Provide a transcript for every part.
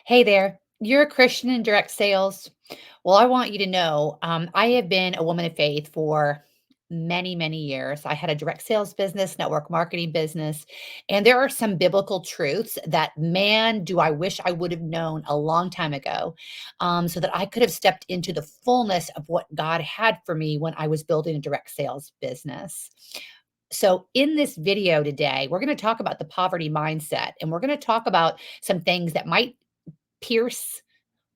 Hey there, you're a Christian in direct sales. Well, I want you to know I have been a woman of faith for many, many years. I had a direct sales business, network marketing business, and there are some biblical truths that, man, do I wish I would have known a long time ago so that I could have stepped into the fullness of what God had for me when I was building a direct sales business. So, in this video today, we're going to talk about the poverty mindset and we're going to talk about some things that might pierce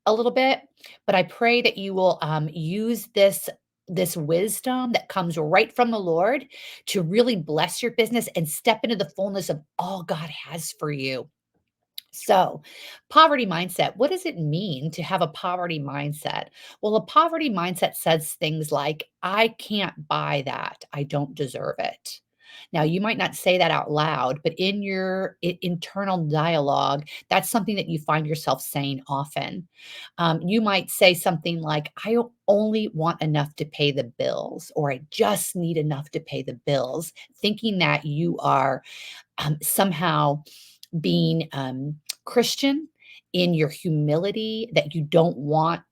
a little bit, but I pray that you will use this wisdom that comes right from the Lord to really bless your business and step into the fullness of all God has for you. So, poverty mindset. What does it mean to have a poverty mindset? Well, a poverty mindset says things like, I can't buy that. I don't deserve it. Now, you might not say that out loud, but in your internal dialogue, that's something that you find yourself saying often. You might say something like, only want enough to pay the bills, or I just need enough to pay the bills, thinking that you are somehow being Christian in your humility, that you don't want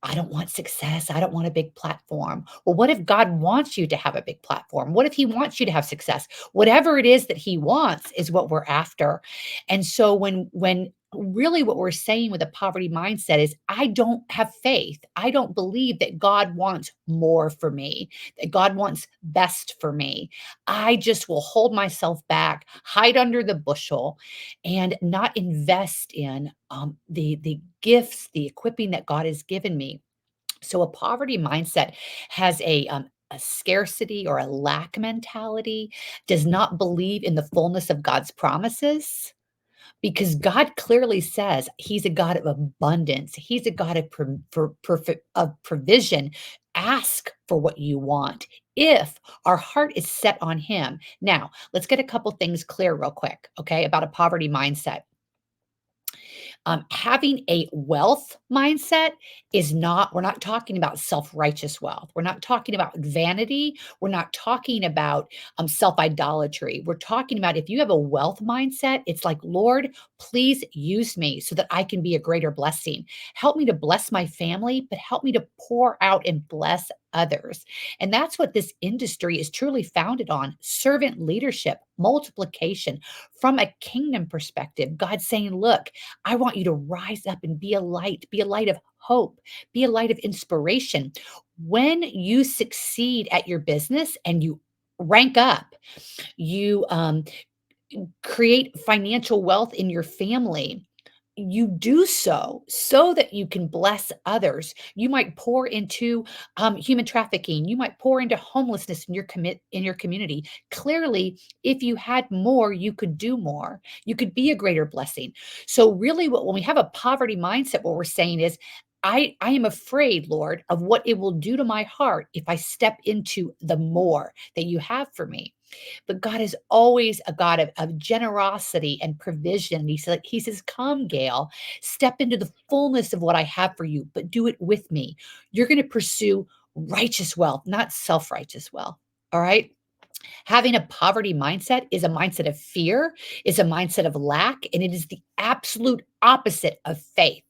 I don't want success. I don't want a big platform. Well, what if God wants you to have a big platform? What if He wants you to have success? Whatever it is that He wants is what we're after. And so when really what we're saying with a poverty mindset is I don't have faith. I don't believe that God wants more for me, that God wants best for me. I just will hold myself back, hide under the bushel, and not invest in the gifts, the equipping that God has given me. So a poverty mindset has a scarcity or a lack mentality, does not believe in the fullness of God's promises, because God clearly says He's a God of abundance. He's a God of, of provision. Ask for what you want if our heart is set on Him. Now, let's get a couple things clear real quick, okay, about a poverty mindset. Having a wealth mindset is not, we're not talking about self righteous wealth. We're not talking about vanity. We're not talking about self idolatry. We're talking about if you have a wealth mindset, it's like, Lord, please use me so that I can be a greater blessing. Help me to bless my family, but help me to pour out and bless others. And that's what this industry is truly founded on: servant leadership, multiplication from a kingdom perspective. God saying, look, I want you to rise up and be a light of hope, be a light of inspiration. When you succeed at your business and you rank up, you create financial wealth in your family, you do so that you can bless others. You might pour into human trafficking. You might pour into homelessness in your community. Clearly, if you had more, you could do more. You could be a greater blessing. So, really, when we have a poverty mindset, what we're saying is, I am afraid, Lord, of what it will do to my heart if I step into the more that you have for me. But God is always a God of generosity and provision. He says, come, Gail, step into the fullness of what I have for you, but do it with me. You're going to pursue righteous wealth, not self-righteous wealth. All right. Having a poverty mindset is a mindset of fear, is a mindset of lack, and it is the absolute opposite of faith.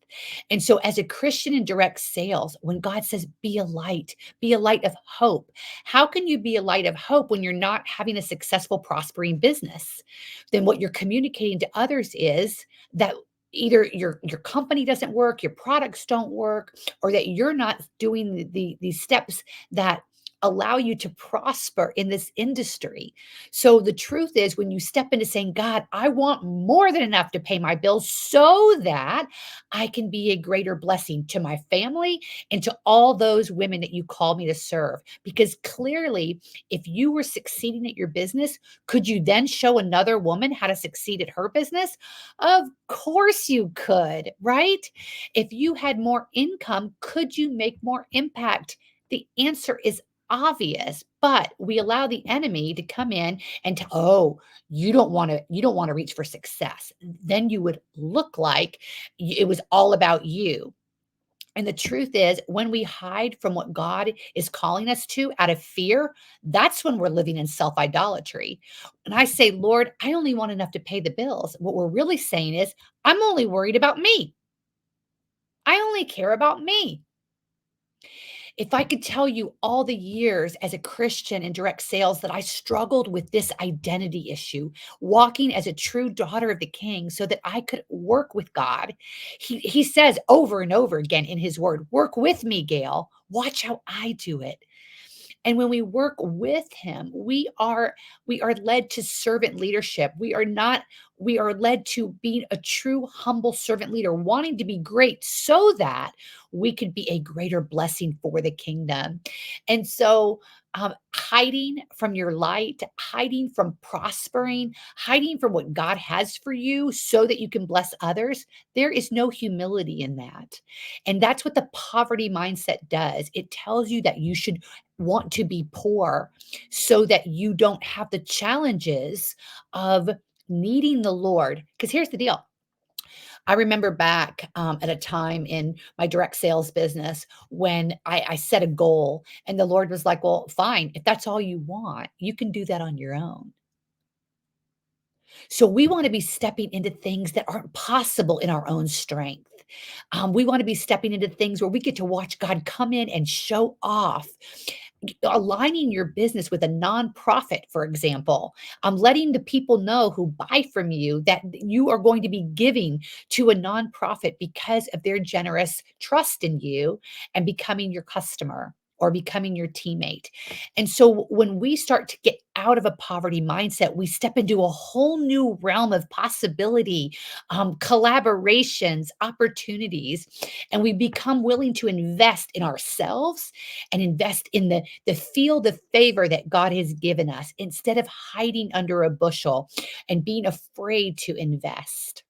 And so, as a Christian in direct sales, when God says, be a light of hope, how can you be a light of hope when you're not having a successful, prospering business? Then, what you're communicating to others is that either your company doesn't work, your products don't work, or that you're not doing the steps that allow you to prosper in this industry. So the truth is, when you step into saying, God, I want more than enough to pay my bills so that I can be a greater blessing to my family and to all those women that you call me to serve. Because clearly, if you were succeeding at your business, could you then show another woman how to succeed at her business? Of course you could, right? If you had more income, could you make more impact? The answer is obvious, but we allow the enemy to come in and tell, oh, you don't want to reach for success. Then you would look like it was all about you. And the truth is, when we hide from what God is calling us to out of fear, that's when we're living in self idolatry. And I say, Lord, I only want enough to pay the bills. What we're really saying is, I'm only worried about me. I only care about me. If I could tell you all the years as a Christian in direct sales that I struggled with this identity issue, walking as a true daughter of the King so that I could work with God. He says over and over again in his word, "Work with me, Gail. Watch how I do it." And when we work with him, we are led to servant leadership. We are led to being a true humble servant leader, wanting to be great so that we could be a greater blessing for the kingdom. And so hiding from your light, hiding from prospering, hiding from what God has for you so that you can bless others, there is no humility in that. And that's what the poverty mindset does. It tells you that you should want to be poor so that you don't have the challenges of needing the Lord. Because here's the deal. I remember back at a time in my direct sales business when I set a goal, and the Lord was like, "Well, fine. If that's all you want, you can do that on your own." So we want to be stepping into things that aren't possible in our own strength. We want to be stepping into things where we get to watch God come in and show off. Aligning your business with a nonprofit, for example, letting the people know who buy from you that you are going to be giving to a nonprofit because of their generous trust in you and becoming your customer or becoming your teammate. And so when we start to get out of a poverty mindset, we step into a whole new realm of possibility, collaborations, opportunities, and we become willing to invest in ourselves and invest in the field of favor that God has given us instead of hiding under a bushel and being afraid to invest.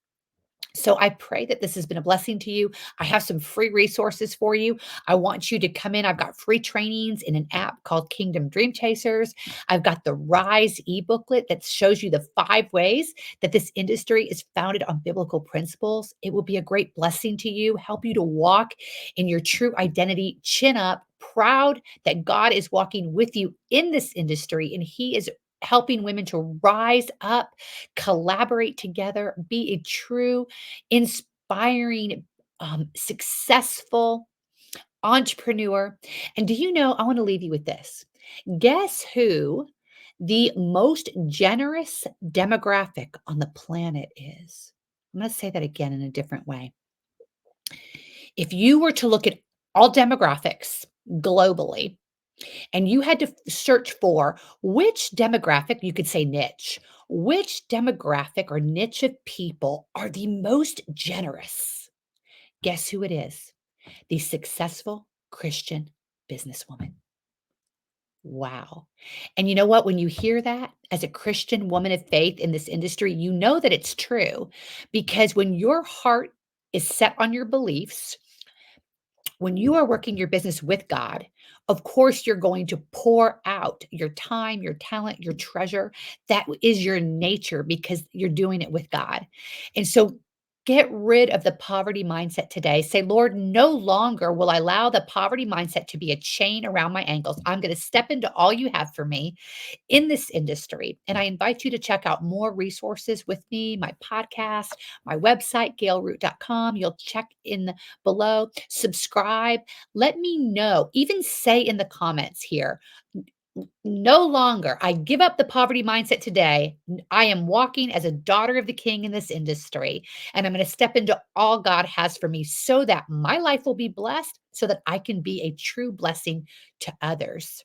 So I pray that this has been a blessing to you. I have some free resources for you. I want you to come in. I've got free trainings in an app called Kingdom Dream Chasers. I've got the Rise e-booklet that shows you the 5 ways that this industry is founded on biblical principles. It will be a great blessing to you, help you to walk in your true identity, chin up, proud that God is walking with you in this industry and he is helping women to rise up, collaborate together, be a true inspiring, successful entrepreneur. And do you know, I want to leave you with this. Guess who the most generous demographic on the planet is? I'm going to say that again in a different way. If you were to look at all demographics globally, and you had to search for which demographic, you could say niche, which demographic or niche of people are the most generous? Guess who it is? The successful Christian businesswoman. Wow. And you know what? When you hear that as a Christian woman of faith in this industry, you know that it's true because when your heart is set on your beliefs, when you are working your business with God, of course, you're going to pour out your time, your talent, your treasure. That is your nature because you're doing it with God. And so get rid of the poverty mindset today. Say, Lord, no longer will I allow the poverty mindset to be a chain around my ankles. I'm going to step into all you have for me in this industry. And I invite you to check out more resources with me, my podcast, my website, gailroot.com. You'll check in below, subscribe. Let me know, even say in the comments here, no longer, I give up the poverty mindset today. I am walking as a daughter of the king in this industry, and I'm going to step into all God has for me so that my life will be blessed, so that I can be a true blessing to others.